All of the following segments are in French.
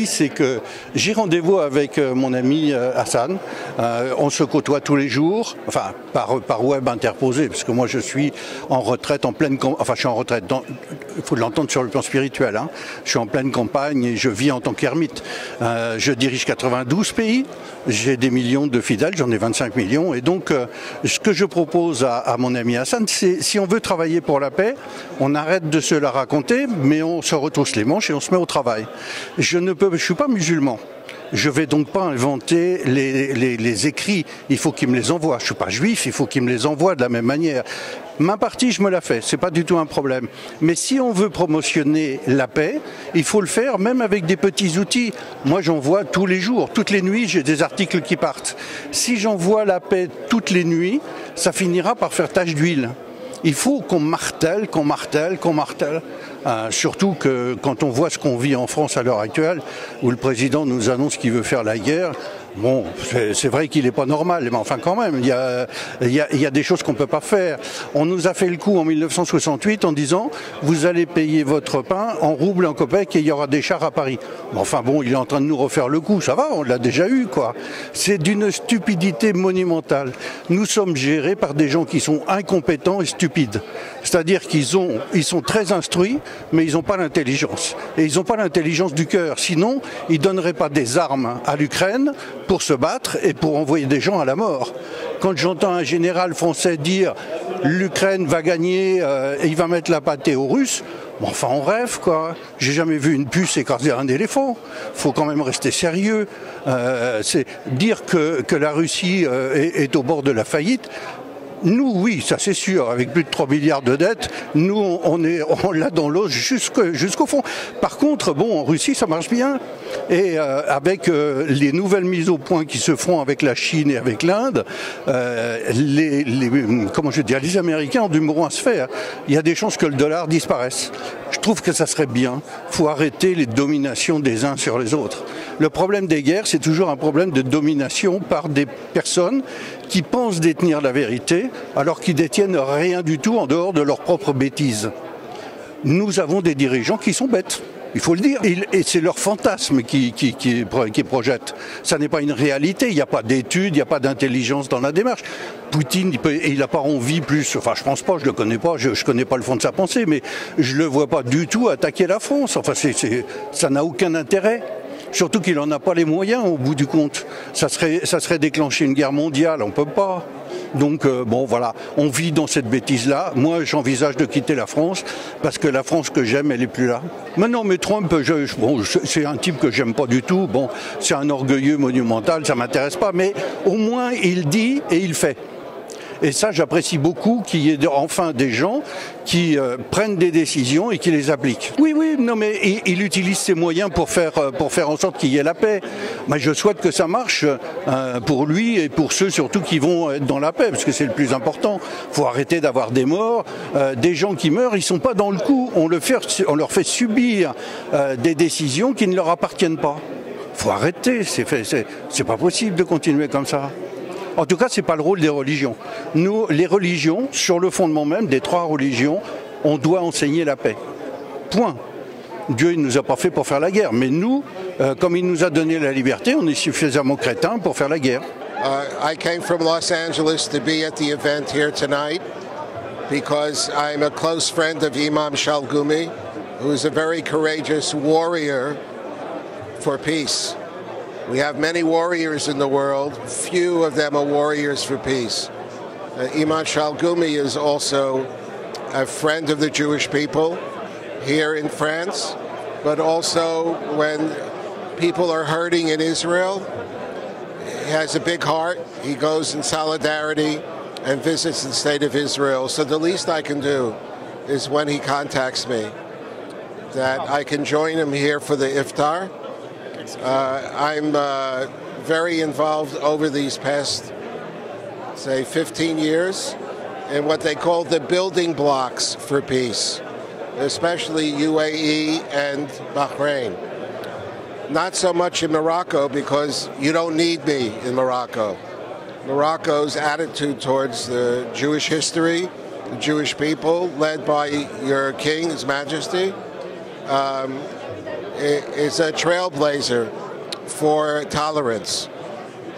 dit, c'est que j'ai rendez-vous avec mon ami Hassan. On se côtoie tous les jours, enfin par web interposé, parce que moi je suis en retraite, je suis en retraite, il faut l'entendre sur le plan spirituel. Hein. Je suis en pleine campagne et je vis en tant qu'ermite. Je dirige 92 pays, j'ai des millions de fidèles, j'en ai 25 millions. Et donc, ce que je propose à mon ami Hassan, c'est si on veut travailler pour la paix, on arrête de se la raconter, mais on se retrousse les manches et on se met au travail. Je suis pas musulman. Je vais donc pas inventer les écrits. Il faut qu'ils me les envoient. Je suis pas juif, il faut qu'ils me les envoient de la même manière. Ma partie, je me la fais. C'est pas du tout un problème. Mais si on veut promotionner la paix, il faut le faire même avec des petits outils. Moi, j'en vois tous les jours. Toutes les nuits, j'ai des articles qui partent. Si j'envoie la paix toutes les nuits, ça finira par faire tache d'huile. Il faut qu'on martèle, qu'on martèle, qu'on martèle. Surtout que quand on voit ce qu'on vit en France à l'heure actuelle, où le président nous annonce qu'il veut faire la guerre, bon, c'est vrai qu'il n'est pas normal, mais enfin quand même, il y a des choses qu'on ne peut pas faire. On nous a fait le coup en 1968 en disant « vous allez payer votre pain en roubles, en copecs et il y aura des chars à Paris ». Enfin bon, il est en train de nous refaire le coup, ça va, on l'a déjà eu quoi. C'est d'une stupidité monumentale. Nous sommes gérés par des gens qui sont incompétents et stupides. C'est-à-dire qu'ils sont très instruits, mais ils n'ont pas l'intelligence. Et ils n'ont pas l'intelligence du cœur. Sinon, ils ne donneraient pas des armes à l'Ukraine pour se battre et pour envoyer des gens à la mort. Quand j'entends un général français dire « l'Ukraine va gagner et il va mettre la pâtée aux Russes », bon, enfin on rêve quoi. J'ai jamais vu une puce écraser un éléphant. Faut quand même rester sérieux. C'est dire que la Russie est au bord de la faillite. Nous, oui, ça c'est sûr, avec plus de 3 milliards de dettes, nous, on l'a dans l'os jusqu'au fond. Par contre, bon, en Russie, ça marche bien. Et avec les nouvelles mises au point qui se feront avec la Chine et avec l'Inde, les Américains ont du mouron à se faire. Il y a des chances que le dollar disparaisse. Je trouve que ça serait bien. Il faut arrêter les dominations des uns sur les autres. Le problème des guerres, c'est toujours un problème de domination par des personnes qui pensent détenir la vérité alors qu'ils détiennent rien du tout en dehors de leurs propres bêtises. Nous avons des dirigeants qui sont bêtes, il faut le dire, et c'est leur fantasme qui projette. Ça n'est pas une réalité, il n'y a pas d'études, il n'y a pas d'intelligence dans la démarche. Poutine, il n'a pas envie plus, enfin je pense pas, je le connais pas, je connais pas le fond de sa pensée, mais je le vois pas du tout attaquer la France. Enfin ça n'a aucun intérêt. Surtout qu'il n'en a pas les moyens au bout du compte. Ça serait déclencher une guerre mondiale, on ne peut pas. Donc bon voilà, on vit dans cette bêtise-là. Moi j'envisage de quitter la France parce que la France que j'aime, elle n'est plus là. Maintenant mais Trump, c'est un type que j'aime pas du tout. Bon, c'est un orgueilleux monumental, ça m'intéresse pas, mais au moins il dit et il fait. Et ça, j'apprécie beaucoup qu'il y ait enfin des gens qui prennent des décisions et qui les appliquent. Oui, non, mais il utilise ses moyens pour faire en sorte qu'il y ait la paix. Mais je souhaite que ça marche pour lui et pour ceux surtout qui vont être dans la paix, parce que c'est le plus important. Il faut arrêter d'avoir des morts, des gens qui meurent, ils sont pas dans le coup. On leur fait subir des décisions qui ne leur appartiennent pas. Il faut arrêter, c'est pas possible de continuer comme ça. En tout cas, ce n'est pas le rôle des religions. Nous, les religions, sur le fondement même des 3 religions, on doit enseigner la paix. Point. Dieu ne nous a pas fait pour faire la guerre, mais nous, comme il nous a donné la liberté, on est suffisamment crétins pour faire la guerre. I came from Los Angeles to be at the event here tonight because I'm a close friend of Imam Shalgumi, who is a very courageous warrior for peace. We have many warriors in the world. Few of them are warriors for peace. Imam Shalgumi is also a friend of the Jewish people here in France, but also when people are hurting in Israel, he has a big heart. He goes in solidarity and visits the state of Israel. So the least I can do is when he contacts me, that I can join him here for the iftar. I'm very involved over these past, say, 15 years in what they call the building blocks for peace, especially UAE and Bahrain. Not so much in Morocco because you don't need me in Morocco. Morocco's attitude towards the Jewish history, the Jewish people, led by your king, His Majesty, is a trailblazer for tolerance.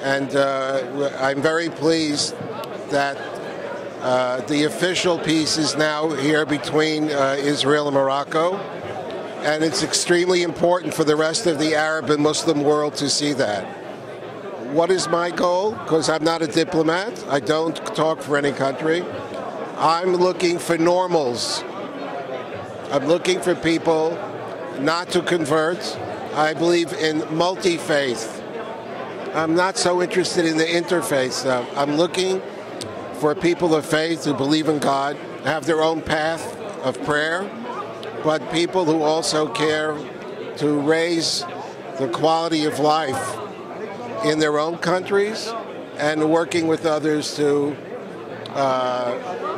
And I'm very pleased that the official peace is now here between Israel and Morocco. And it's extremely important for the rest of the Arab and Muslim world to see that. What is my goal? Because I'm not a diplomat. I don't talk for any country. I'm looking for normals. I'm looking for people not to convert. I believe in multi-faith. I'm not so interested in the interfaith stuff. I'm looking for people of faith who believe in God, have their own path of prayer, but people who also care to raise the quality of life in their own countries and working with others to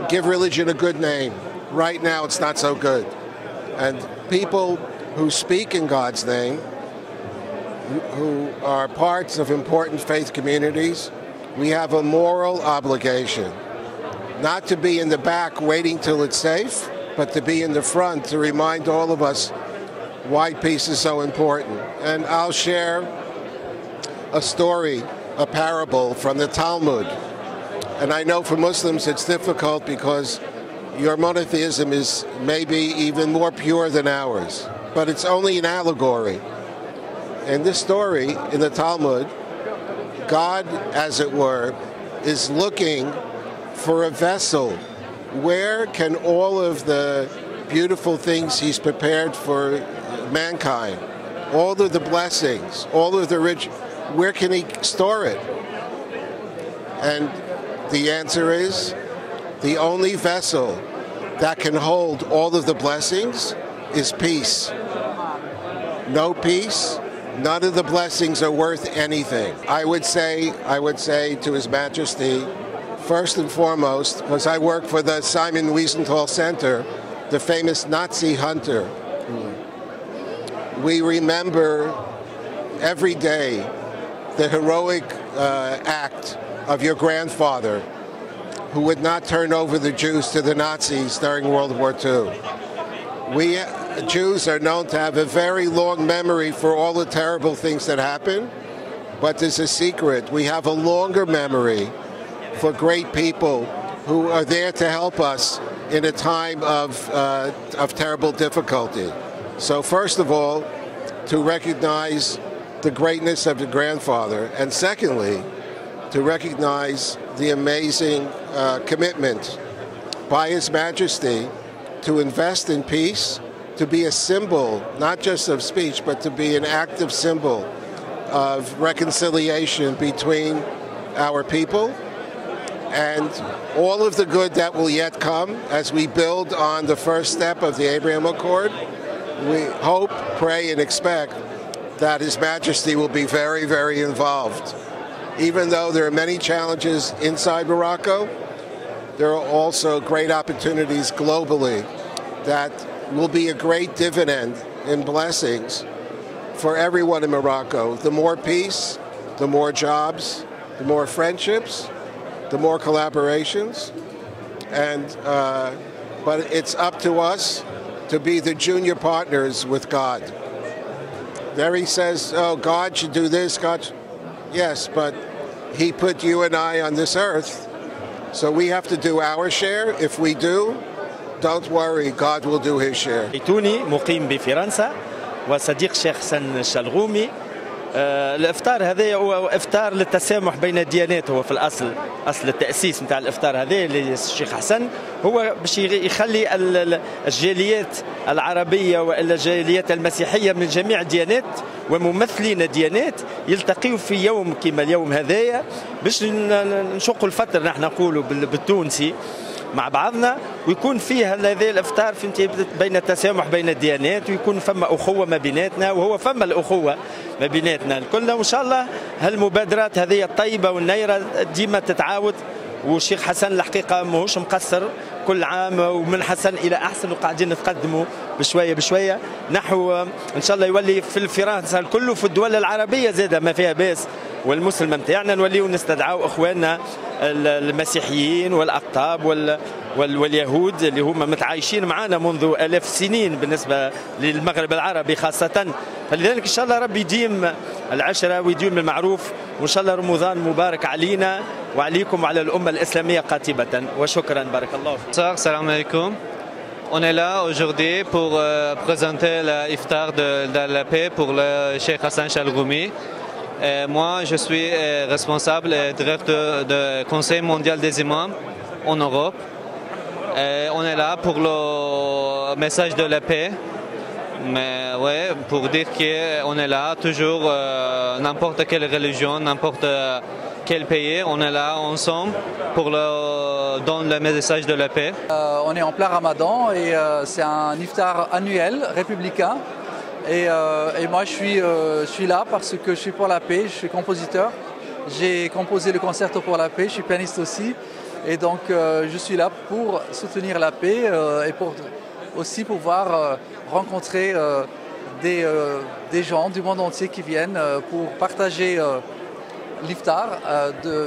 give religion a good name. Right now it's not so good. And people who speak in God's name, who are parts of important faith communities, we have a moral obligation not to be in the back waiting till it's safe, but to be in the front to remind all of us why peace is so important. And I'll share a story, a parable from the Talmud. And I know for Muslims it's difficult because your monotheism is maybe even more pure than ours, but it's only an allegory. In this story, in the Talmud, God, as it were, is looking for a vessel. Where can all of the beautiful things he's prepared for mankind, all of the blessings, all of the rich, where can he store it? And the answer is, the only vessel that can hold all of the blessings is peace. No peace, none of the blessings are worth anything. I would say to His Majesty, first and foremost, because I work for the Simon Wiesenthal Center, the famous Nazi hunter. We remember every day the heroic act of your grandfather who would not turn over the Jews to the Nazis during World War II. We Jews are known to have a very long memory for all the terrible things that happened, but there's a secret. We have a longer memory for great people who are there to help us in a time of terrible difficulty. So first of all, to recognize the greatness of the grandfather, and secondly, to recognize the amazing commitment by His Majesty to invest in peace, to be a symbol, not just of speech, but to be an active symbol of reconciliation between our people, and all of the good that will yet come as we build on the first step of the Abraham Accord. We hope, pray, and expect that His Majesty will be very, very involved. Even though there are many challenges inside Morocco, there are also great opportunities globally that will be a great dividend in blessings for everyone in Morocco. The more peace, the more jobs, the more friendships, the more collaborations. And but it's up to us to be the junior partners with God. There he says, oh, God should do this, God. Yes, but He put you and I on this earth, so we have to do our share. If we do, don't worry, God will do His share. توني مقيم بفرنسا وصديق الشيخ حسن الشلغومي. الافطار هذا هو افطار للتسامح بين الديانات. هو في اصل التاسيس نتاع الافطار هذا للشيخ حسن هو باش يخلي الجاليات العربيه والا الجاليات المسيحيه من جميع الديانات وممثلين الديانات يلتقيوا في يوم كما اليوم هذايا باش نشقوا الفطر نحن نقولوا بالتونسي مع بعضنا، ويكون فيه هذا الافطار بين التسامح بين الديانات، ويكون فما اخوه ما بيناتنا، وهو فما الاخوه ما بيناتنا الكل. وان شاء الله هالمبادرات هذه الطيبه والنيره ديما تتعاود، والشيخ حسن الحقيقه ماهوش مقصر، كل عام ومن حسن الى احسن، وقاعدين نتقدموا بشويه بشويه نحو ان شاء الله يولي في فرنسا الكل وفي الدول العربيه زاده ما فيها باس والمسلمه نتاعنا، نوليو نستدعوا اخواننا المسيحيين والاقطاب واليهود اللي هما متعايشين معنا منذ آلاف السنين بالنسبه للمغرب العربي خاصه. فلذلك ان شاء الله ربي يديم العشره ويديم المعروف، وان شاء الله رمضان مبارك علينا وعليكم وعلى الامه الاسلاميه قاطبه. وشكرا، بارك الله فيك. Salam alaikum. On est là aujourd'hui pour présenter l'iftar de la paix pour le Cheikh Hassan Chalghoumi. Moi, je suis responsable et directeur du Conseil mondial des imams en Europe. On est là pour le message de la paix. Mais ouais, pour dire qu'on est là toujours, n'importe quelle religion, n'importe quel pays, on est là ensemble pour donner le message de la paix. On est en plein Ramadan et c'est un iftar annuel républicain. Et moi je suis là parce que je suis pour la paix, je suis compositeur. J'ai composé le concerto pour la paix, je suis pianiste aussi. Et donc je suis là pour soutenir la paix et pour aussi pouvoir rencontrer des gens du monde entier qui viennent pour partager l'iftar.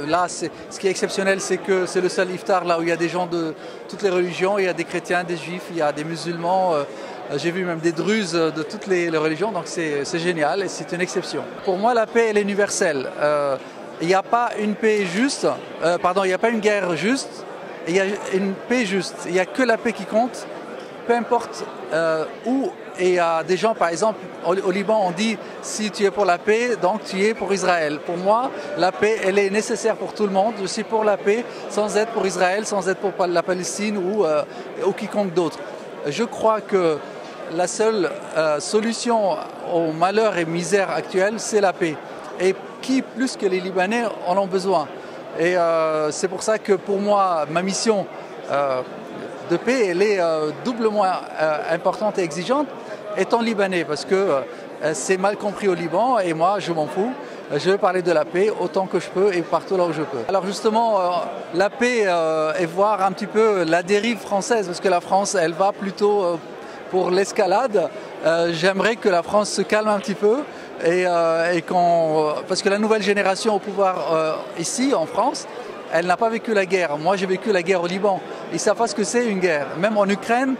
Là, ce qui est exceptionnel, c'est que c'est le seul iftar là où il y a des gens de toutes les religions. Il y a des chrétiens, des juifs, il y a des musulmans. J'ai vu même des druzes de toutes les religions, donc c'est génial et c'est une exception. Pour moi, la paix, elle est universelle. Il n'y a pas une paix juste, il n'y a pas une guerre juste, il y a une paix juste. Il n'y a que la paix qui compte, peu importe où. Et il y a des gens, par exemple, au Liban, on dit si tu es pour la paix, donc tu es pour Israël. Pour moi, la paix, elle est nécessaire pour tout le monde. Je suis pour la paix sans être pour Israël, sans être pour la Palestine ou quiconque d'autre. Je crois que la seule solution au malheur et misère actuelle, c'est la paix. Et qui, plus que les Libanais, en ont besoin. Et c'est pour ça que pour moi, ma mission de paix, elle est doublement importante et exigeante, étant libanais, parce que c'est mal compris au Liban, et moi, je m'en fous. Je veux parler de la paix autant que je peux et partout là où je peux. Alors justement, la paix et voir un petit peu la dérive française, parce que la France, elle va plutôt pour l'escalade. J'aimerais que la France se calme un petit peu, parce que la nouvelle génération au pouvoir ici, en France, elle n'a pas vécu la guerre. Moi, j'ai vécu la guerre au Liban. Ils ne savent pas ce que c'est une guerre. Même en Ukraine,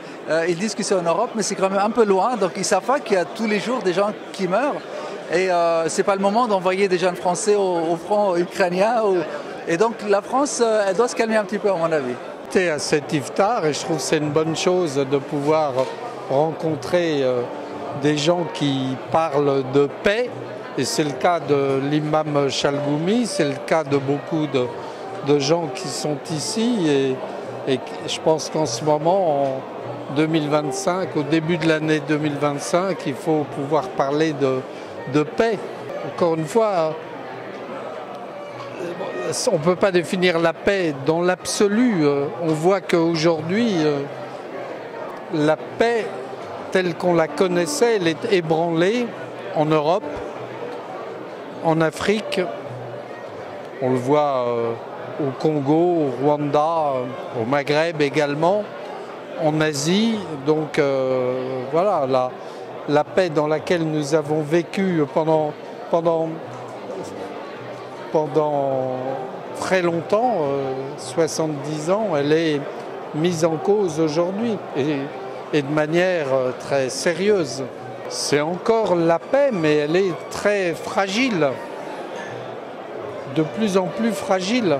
ils disent que c'est en Europe, mais c'est quand même un peu loin. Donc, ils ne savent pas qu'il y a tous les jours des gens qui meurent. Et ce n'est pas le moment d'envoyer des jeunes Français au front ukrainien. Et donc, la France, elle doit se calmer un petit peu, à mon avis. J'étais à cet iftar et je trouve que c'est une bonne chose de pouvoir rencontrer des gens qui parlent de paix. Et c'est le cas de l'imam Chalghoumi, c'est le cas de beaucoup de gens qui sont ici et je pense qu'en ce moment, en 2025, au début de l'année 2025, il faut pouvoir parler de paix. Encore une fois, on ne peut pas définir la paix dans l'absolu. On voit qu'aujourd'hui, la paix telle qu'on la connaissait, elle est ébranlée en Europe, en Afrique, on le voit au Congo, au Rwanda, au Maghreb également, en Asie. Donc voilà, la paix dans laquelle nous avons vécu pendant très longtemps, 70 ans, elle est mise en cause aujourd'hui et de manière très sérieuse. C'est encore la paix, mais elle est très fragile, de plus en plus fragile.